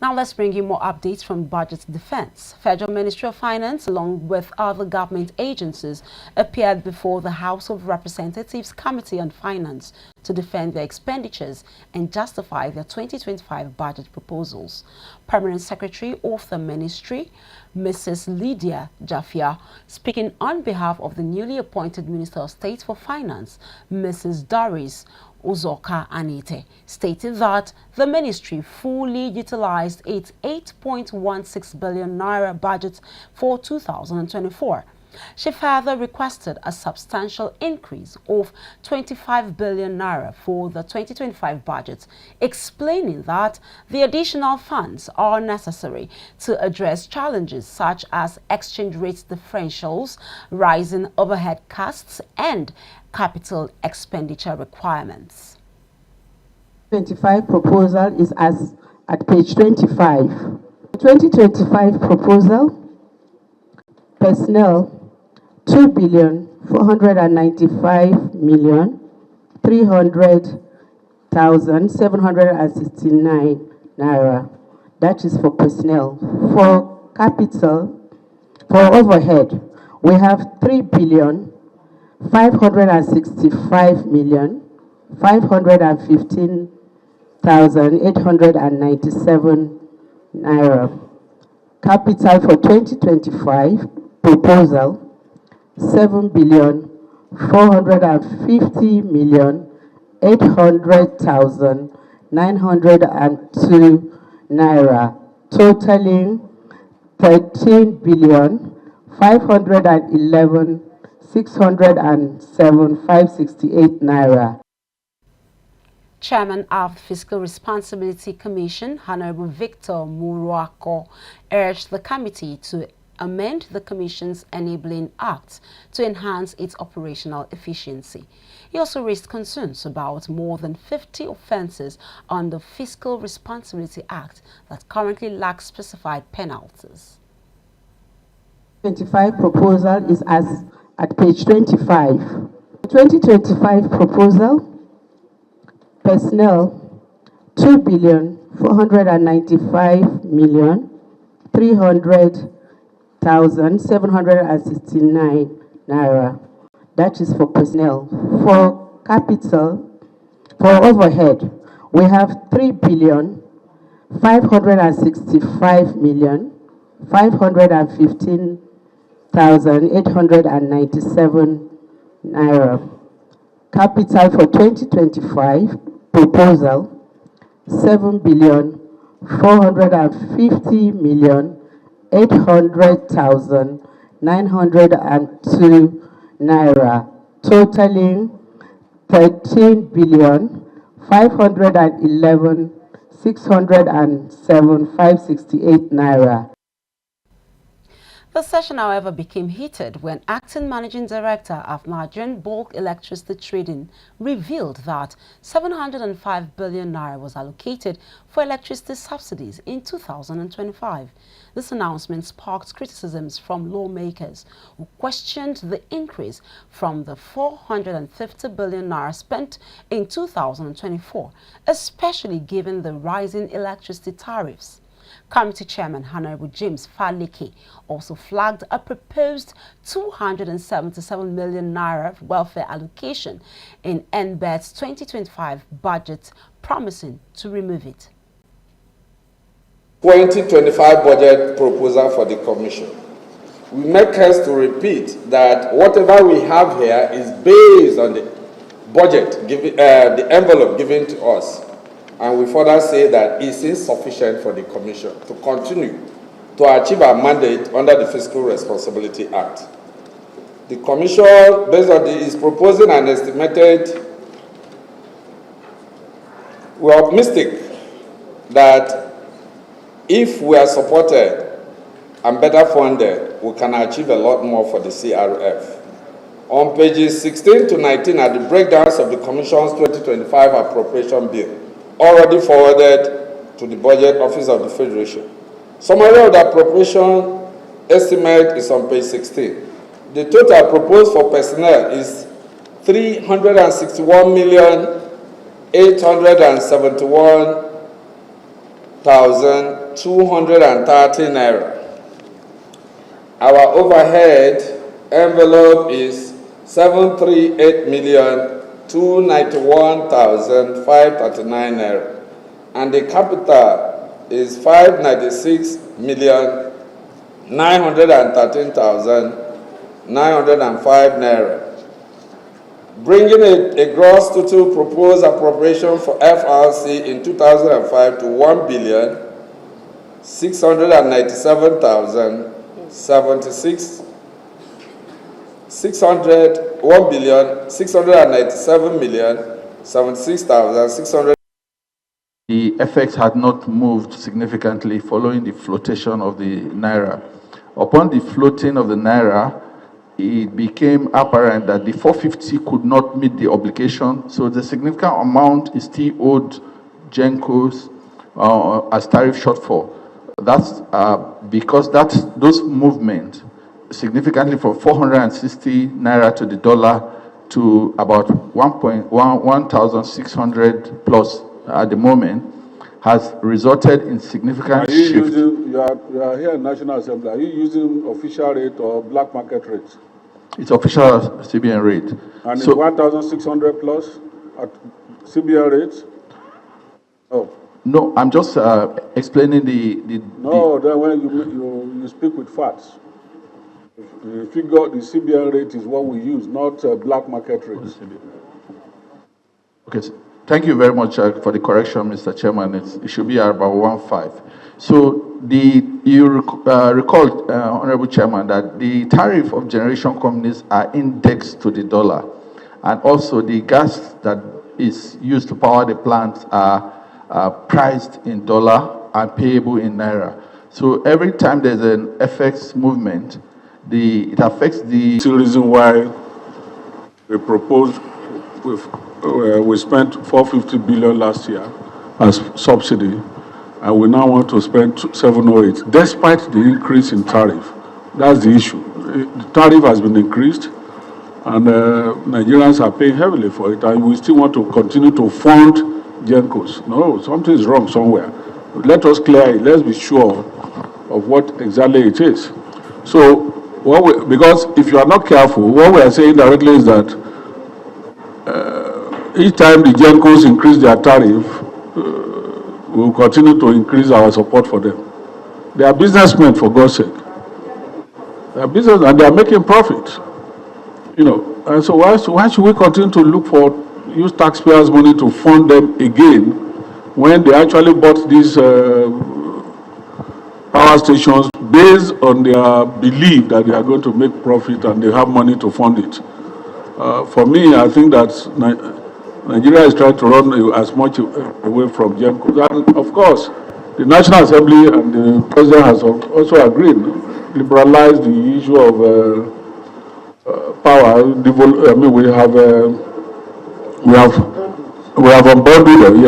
Now let's bring you more updates from Budget Defense. Federal Ministry of Finance, along with other government agencies, appeared before the House of Representatives Committee on Finance to defend their expenditures and justify their 2025 budget proposals. Permanent Secretary of the Ministry, Mrs. Lydia Jafia, speaking on behalf of the newly appointed Minister of State for Finance, Mrs. Doris Uzoka Anite, stated that the ministry fully utilized its 8.16 billion naira budget for 2024. She further requested a substantial increase of 25 billion naira for the 2025 budget, explaining that the additional funds are necessary to address challenges such as exchange rate differentials, rising overhead costs, and capital expenditure requirements. 25 proposal is as at page 25. The 2025 proposal, personnel 2,495,300,769 naira. That is for personnel. For capital, for overhead, we have 3,565,515,897 naira. Capital for 2025 proposal 7,450,800,902 naira, totaling 13,511,607,568 naira. Chairman of the Fiscal Responsibility Commission, Honorable Victor Muruakos, urged the committee to amend the Commission's Enabling Act to enhance its operational efficiency. He also raised concerns about more than 50 offences on the Fiscal Responsibility Act that currently lack specified penalties. 25 proposal is as at page 25. The 2025 proposal, personnel 2,495,300,769 naira. That is for personnel. For capital, for overhead, we have 3,565,515,897 naira. Capital for 2025 proposal 7,450,800,902 naira, totaling 13,511,607,568 naira. The session, however, became heated when Acting Managing Director of Nigerian Bulk Electricity Trading revealed that 705 billion naira was allocated for electricity subsidies in 2025. This announcement sparked criticisms from lawmakers who questioned the increase from the 450 billion naira spent in 2024, especially given the rising electricity tariffs. Committee Chairman Honorable James Faleke also flagged a proposed 277 million naira welfare allocation in NBED's 2025 budget, promising to remove it. 2025 budget proposal for the Commission. We make haste to repeat that whatever we have here is based on the budget, the envelope given to us. And we further say that it's insufficient for the Commission to continue to achieve our mandate under the Fiscal Responsibility Act. The Commission, based on is proposing an estimated, we are optimistic that if we are supported and better funded, we can achieve a lot more for the CRF. On pages 16 to 19 are the breakdowns of the Commission's 2025 appropriation bill, already forwarded to the Budget Office of the Federation. Summary of the appropriation estimate is on page 16. The total proposed for personnel is 361,871,000 230 naira. Our overhead envelope is 738,291,539 naira, and the capital is 596,913,905 naira, bringing a gross total proposed appropriation for FRC in 2005 to 1,697,600. The FX had not moved significantly following the flotation of the naira. Upon the floating of the naira, it became apparent that the 450 could not meet the obligation, so the significant amount is still owed GENCOs as tariff shortfall. That's because those movements significantly from 460 naira to the dollar to about 1,600 plus at the moment has resulted in significant shift. You are here in National Assembly. Are you using official rate or black market rate? It's official CBN rate. And so, it's 1,600 plus at CBN rate? Oh. No, I'm just explaining No, then when you speak with facts. The figure, the CBN rate is what we use, not black market rate. Okay, thank you very much for the correction, Mr. Chairman. It should be about 1.5. So you recall, Honorable Chairman, that the tariff of generation companies are indexed to the dollar, and also the gas that is used to power the plants are priced in dollar and payable in naira. So every time there's an FX movement, it affects the... That's the reason why we proposed, we spent 450 billion last year as subsidy, and we now want to spend 708, despite the increase in tariff. That's the issue. The tariff has been increased, and Nigerians are paying heavily for it, and we still want to continue to fund GENCOs. No, something is wrong somewhere. Let us clear it. Let's be sure of what exactly it is. So, because if you are not careful, what we are saying directly is that each time the GENCOs increase their tariff, we will continue to increase our support for them. They are businessmen, for God's sake. They are business, and they are making profit. You know, and so why should we continue to use taxpayers' money to fund them again when they actually bought these power stations based on their belief that they are going to make profit and they have money to fund it? For me, I think that Nigeria is trying to run as much away from GENCOs. And of course, the National Assembly and the President has also agreed, liberalize the issue of power. I mean, we have unbundled.